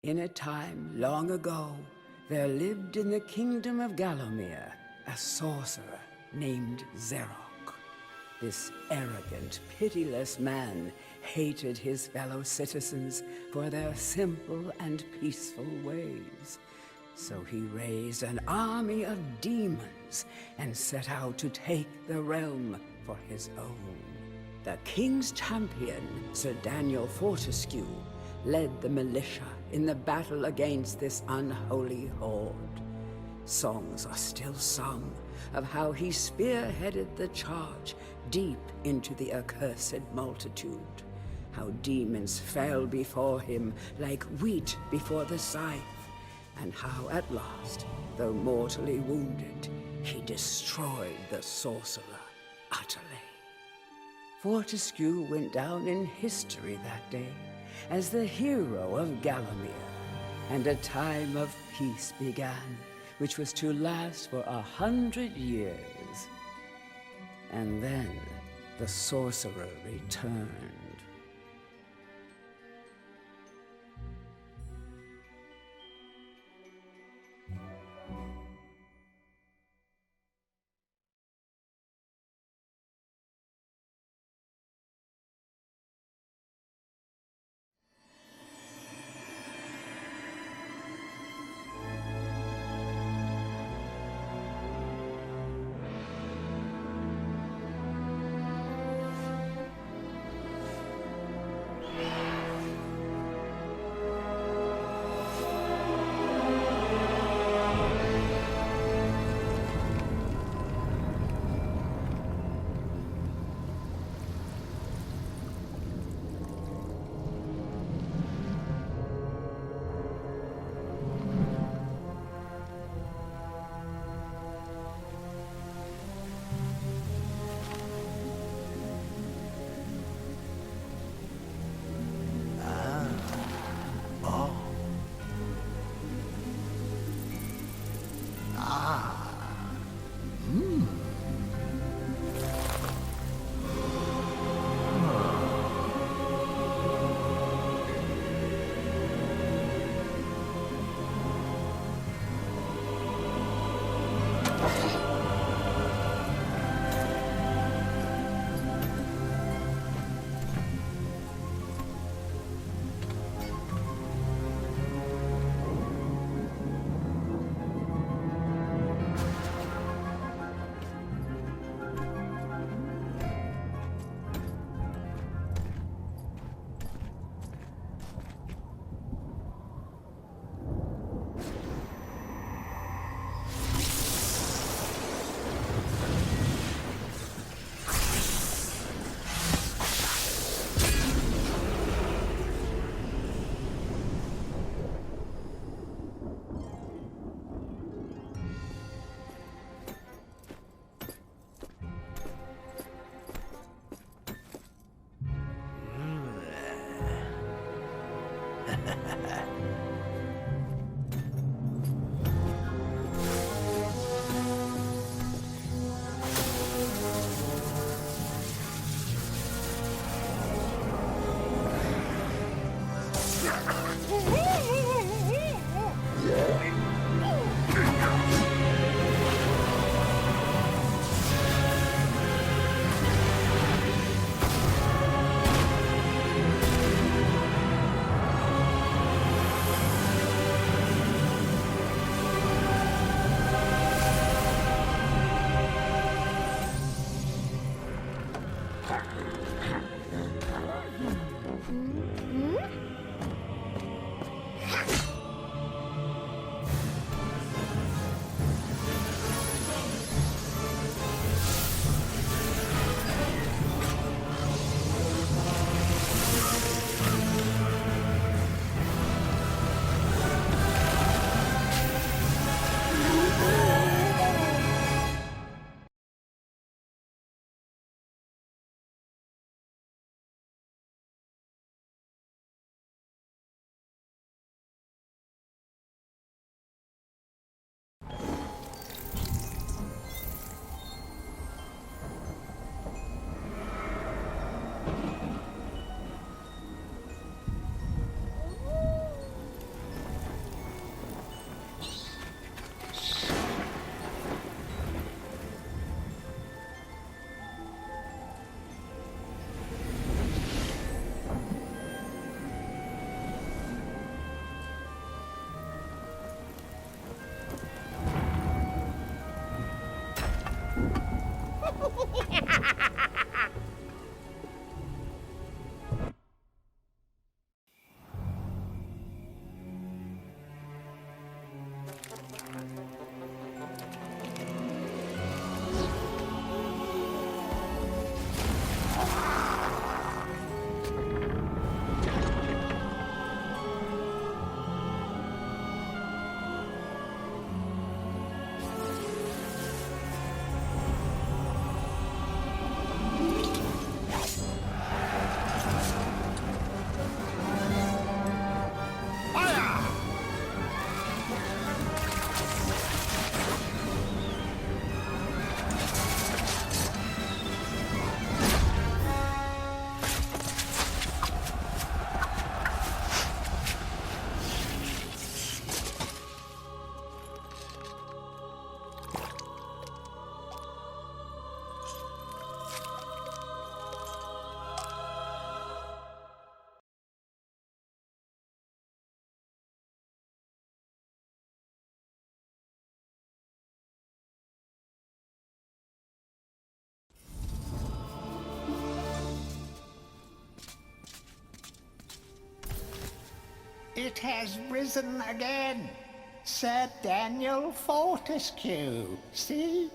In a time long ago, there lived in the kingdom of Gallowmere a sorcerer named Xerok. This arrogant, pitiless man hated his fellow citizens for their simple and peaceful ways. So he raised an army of demons and set out to take the realm for his own. The king's champion, Sir Daniel Fortescue, led the militia in the battle against this unholy horde. Songs are still sung of how he spearheaded the charge deep into the accursed multitude, how demons fell before him like wheat before the scythe, and how at last, though mortally wounded, he destroyed the sorcerer utterly. Fortescue went down in history that day as the hero of Gallowmere, and a time of peace began, which was to last for 100 years. And then the sorcerer returned. It has risen again. Sir Daniel Fortescue, see?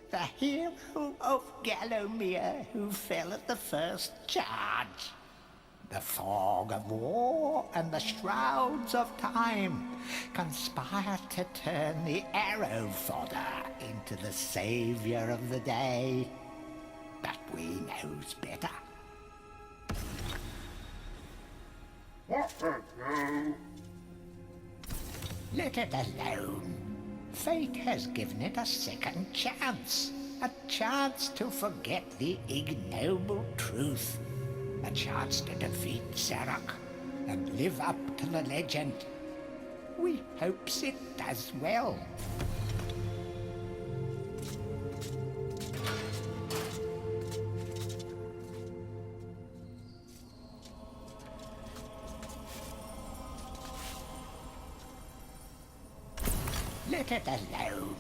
The hero of Gallowmere who fell at the first charge. The fog of war and the shrouds of time conspire to turn the arrow fodder into the saviour of the day. But we knows better. Let it alone. Fate has given it a second chance. A chance to forget the ignoble truth. A chance to defeat Zarok and live up to the legend. We hopes it does well. Let it alone.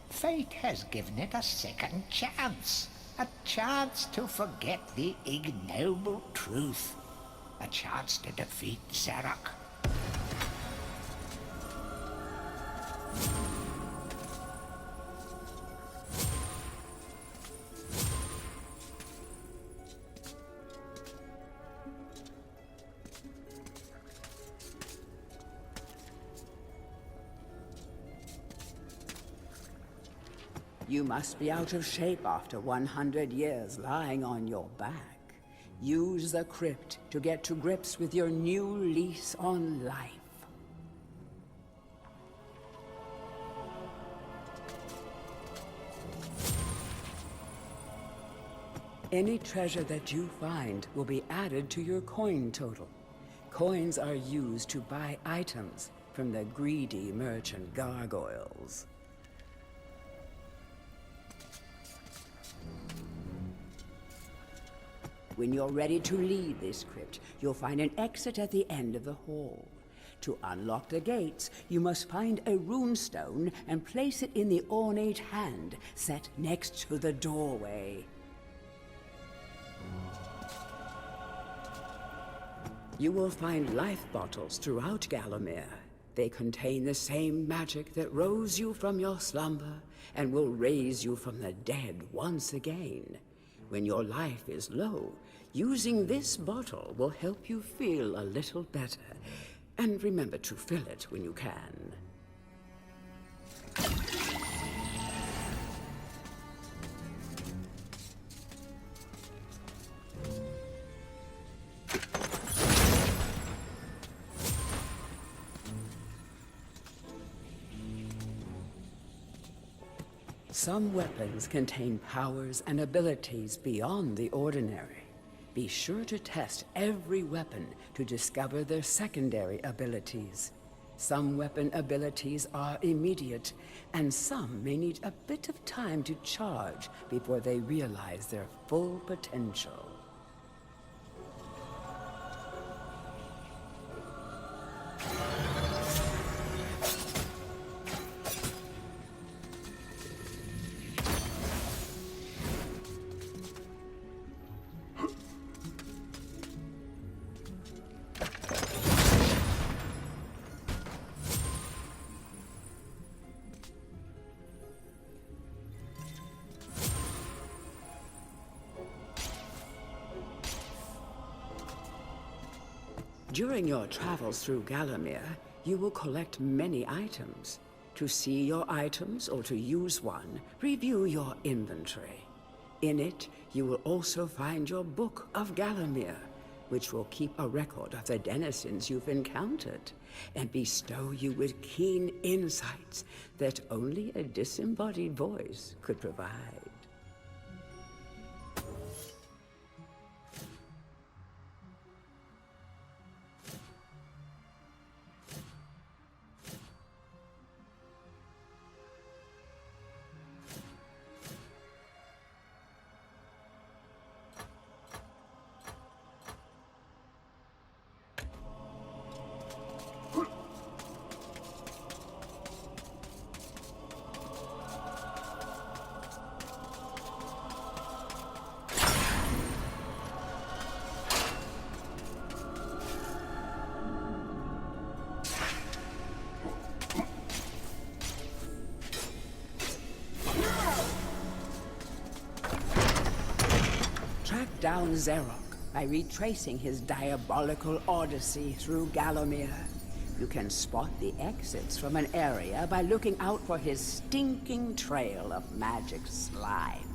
Fate has given it a second chance. A chance to forget the ignoble truth. A chance to defeat Zarok. You must be out of shape after 100 years lying on your back. Use the crypt to get to grips with your new lease on life. Any treasure that you find will be added to your coin total. Coins are used to buy items from the greedy merchant gargoyles. When you're ready to leave this crypt, you'll find an exit at the end of the hall. To unlock the gates, you must find a runestone and place it in the ornate hand set next to the doorway. You will find life bottles throughout Gallowmere. They contain the same magic that rose you from your slumber and will raise you from the dead once again. When your life is low, using this bottle will help you feel a little better. And remember to fill it when you can. Some weapons contain powers and abilities beyond the ordinary. Be sure to test every weapon to discover their secondary abilities. Some weapon abilities are immediate, and some may need a bit of time to charge before they realize their full potential. During your travels through Gallowmere, you will collect many items. To see your items or to use one, review your inventory. In it, you will also find your Book of Gallowmere, which will keep a record of the denizens you've encountered and bestow you with keen insights that only a disembodied voice could provide. down Xerok by retracing his diabolical odyssey through Gallowmere. You can spot the exits from an area by looking out for his stinking trail of magic slime.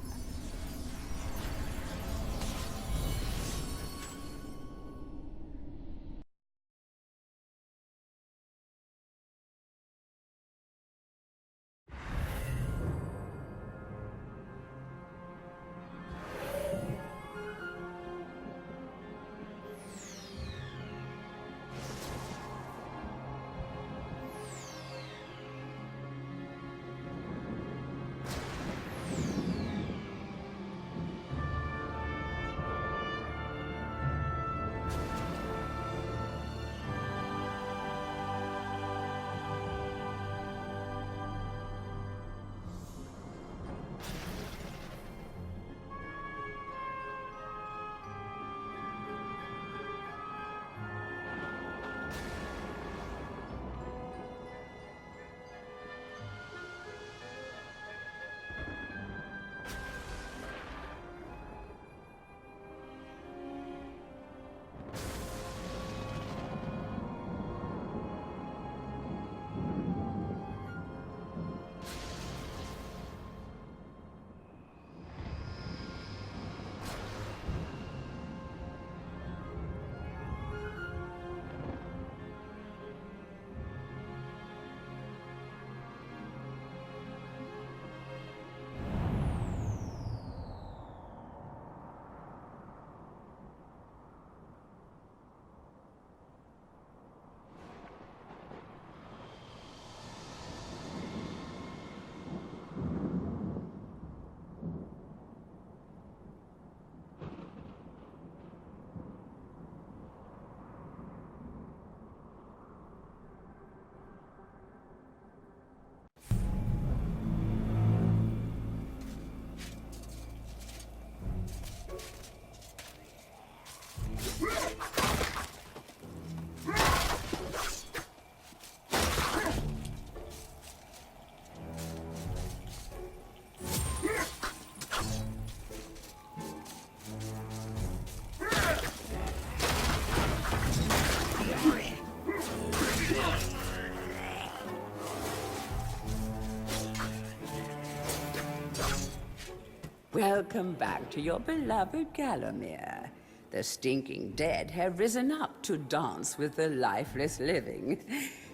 Welcome back to your beloved Gallowmere. The stinking dead have risen up to dance with the lifeless living,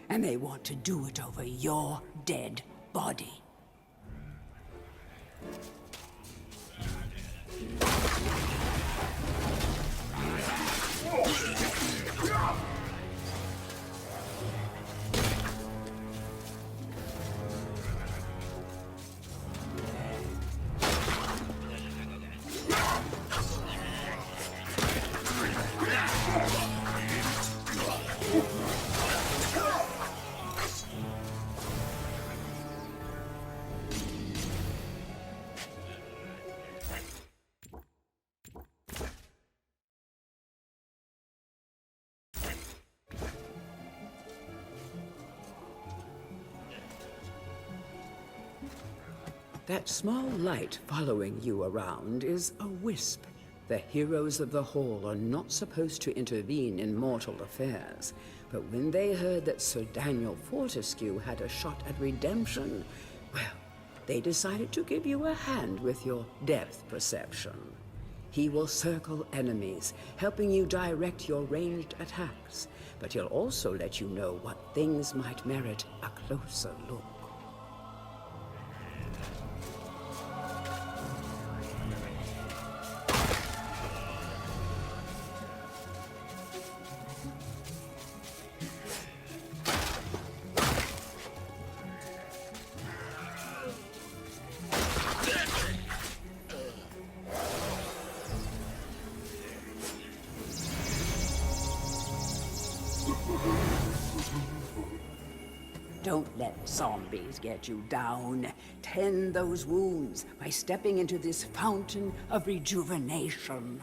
and they want to do it over your dead body. That small light following you around is a wisp. The heroes of the Hall are not supposed to intervene in mortal affairs, but when they heard that Sir Daniel Fortescue had a shot at redemption, well, they decided to give you a hand with your depth perception. He will circle enemies, helping you direct your ranged attacks, but he'll also let you know what things might merit a closer look. Don't let zombies get you down. Tend those wounds by stepping into this fountain of rejuvenation.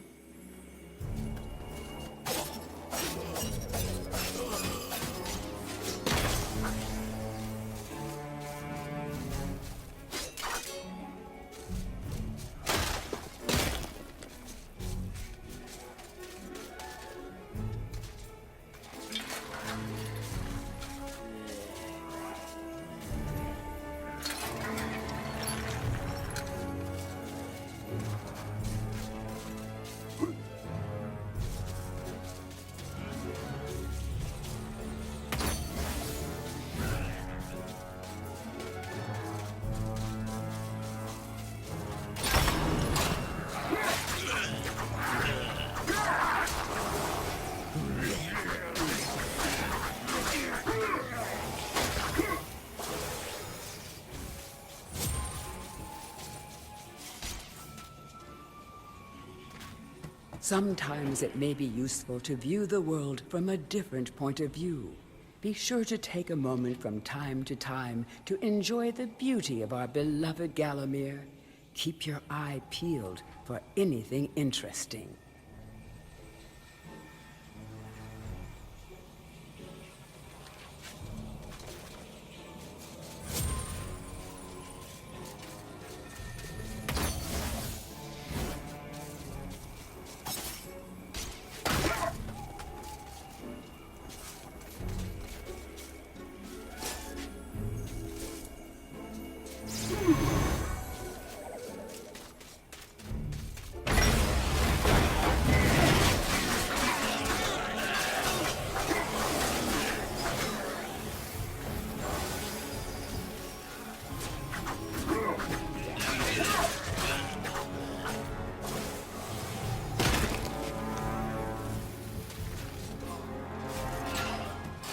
Sometimes it may be useful to view the world from a different point of view. Be sure to take a moment from time to time to enjoy the beauty of our beloved Gallowmere. Keep your eye peeled for anything interesting.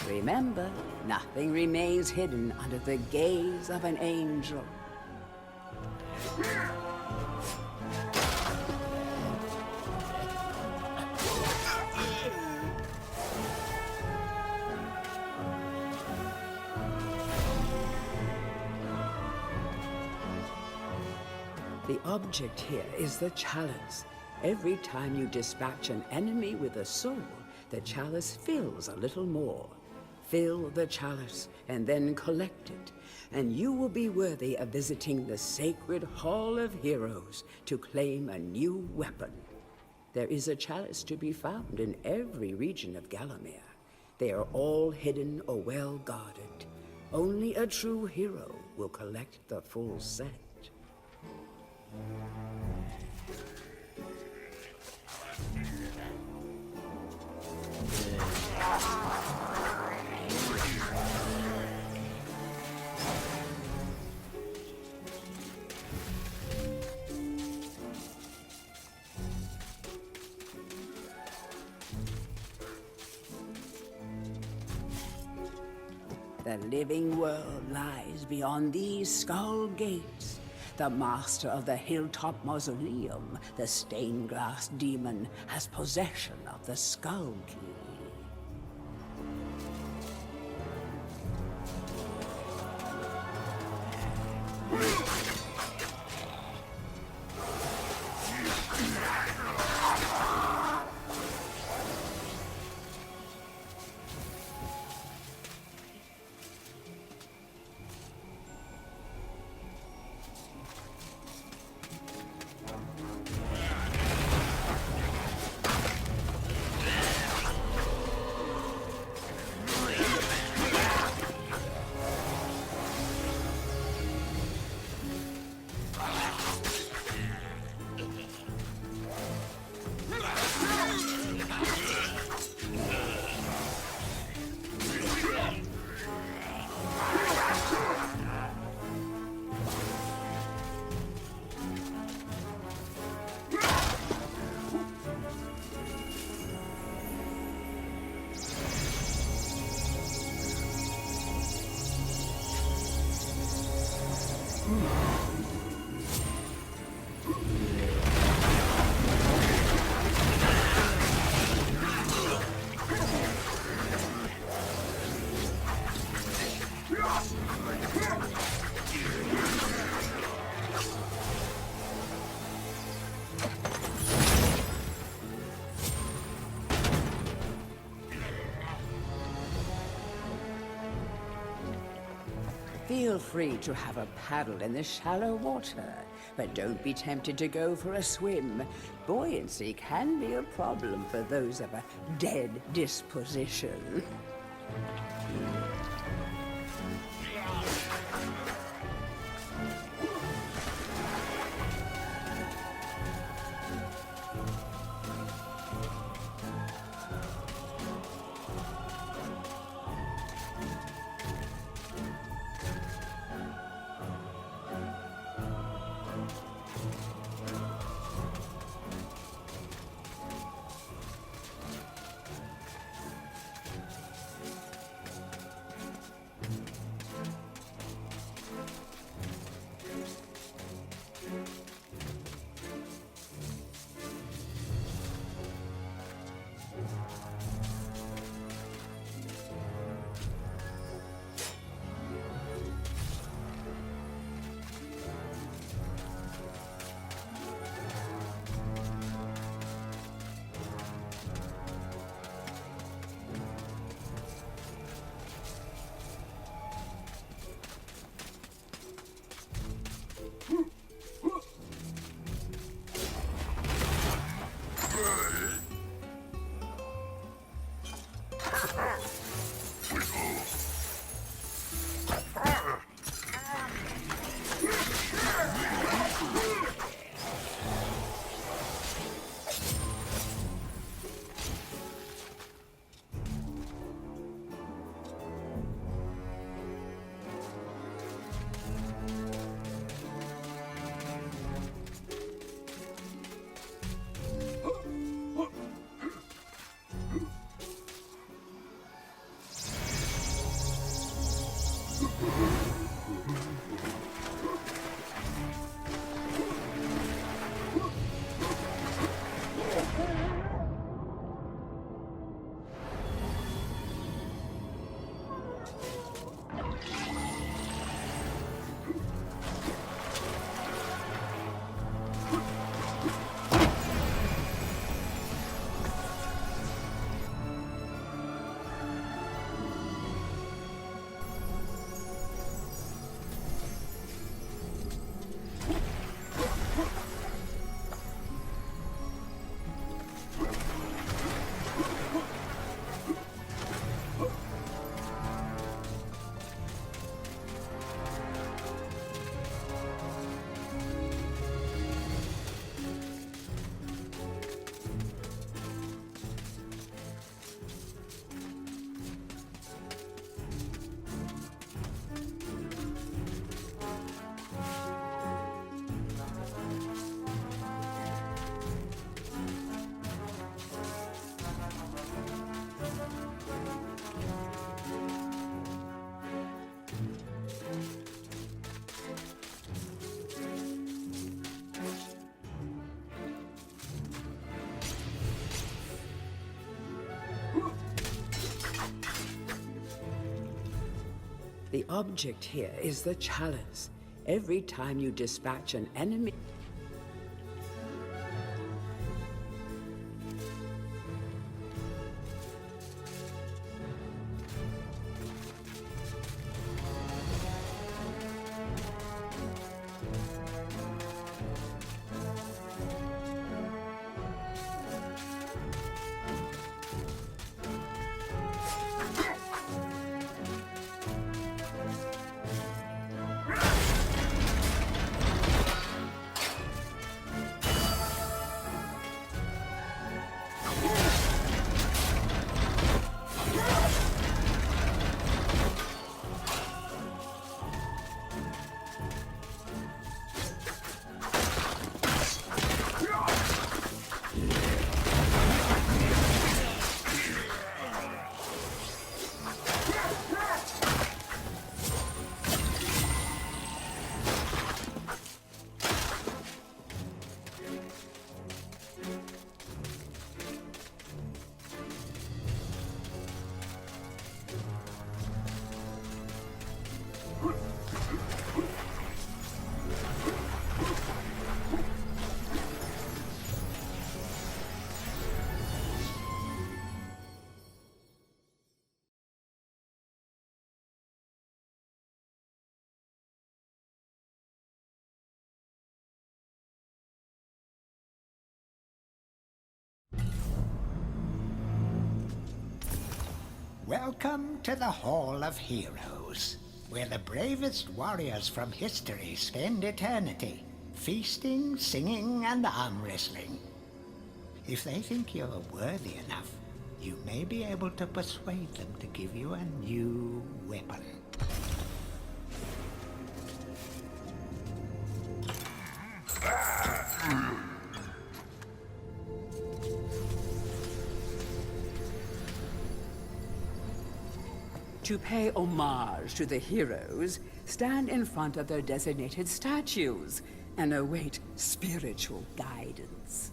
Remember, nothing remains hidden under the gaze of an angel. The object here is the chalice. Every time you dispatch an enemy with a soul, the chalice fills a little more. Fill the chalice and then collect it, and you will be worthy of visiting the sacred Hall of Heroes to claim a new weapon. There is a chalice to be found in every region of Gallowmere. They are all hidden or well guarded. Only a true hero will collect the full set. The living world lies beyond these skull gates. The master of the Hilltop Mausoleum, the stained glass demon, has possession of the skull key. Feel free to have a paddle in the shallow water, but don't be tempted to go for a swim. Buoyancy can be a problem for those of a dead disposition. The object here is the chalice. Every time you dispatch an enemy... Welcome to the Hall of Heroes, where the bravest warriors from history spend eternity, feasting, singing, and arm wrestling. If they think you're worthy enough, you may be able to persuade them to give you a new weapon. To pay homage to the heroes, stand in front of their designated statues and await spiritual guidance.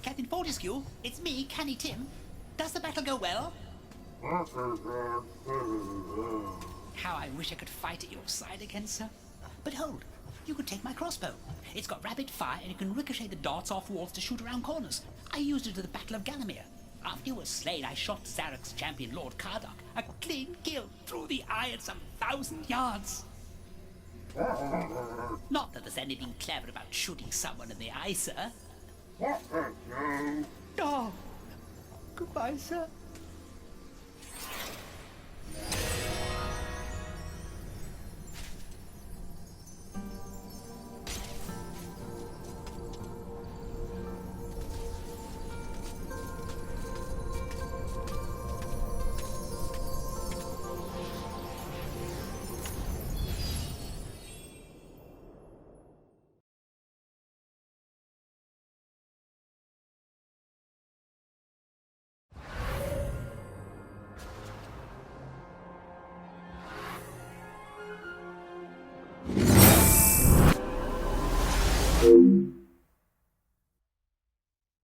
Captain Fortescue, it's me, Canny Tim. Does the battle go well? How I wish I could fight at your side again, sir. But hold, you could take my crossbow. It's got rapid fire and it can ricochet the darts off walls to shoot around corners. I used it at the Battle of Gallowmere. After you were slain, I shot Zarok's champion, Lord Kardok. A clean kill through the eye at some 1,000 yards. Not that there's anything clever about shooting someone in the eye, sir. Oh, goodbye, sir.